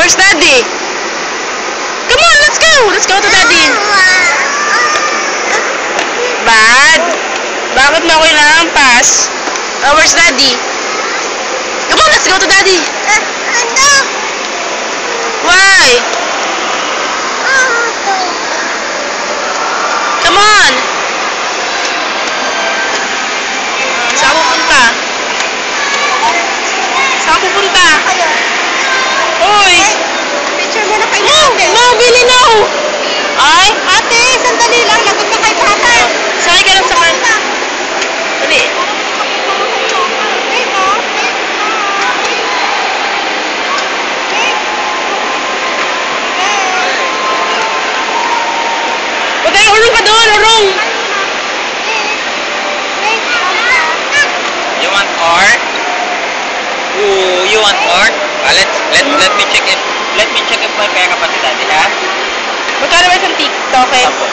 Where's Daddy? Come on, let's go! Let's go to Daddy. Bad? Bakit mo ako inaampas? Where's Daddy? Come on, let's go to Daddy. Why? Come on. Saan pupunta? Saan pupunta? Uy! Picture mo na kayo. No, Billy, no! Ay? Ate, sandali lang. Lagot ka kay papa. Sakay ka lang sa car. Dali. Huwag kayo, urong ka doon, urong! You want more? Ooh, you want more? Let me check if may pera pa si Daddy, ha? Magkano ba isang TikTok eh? Apo.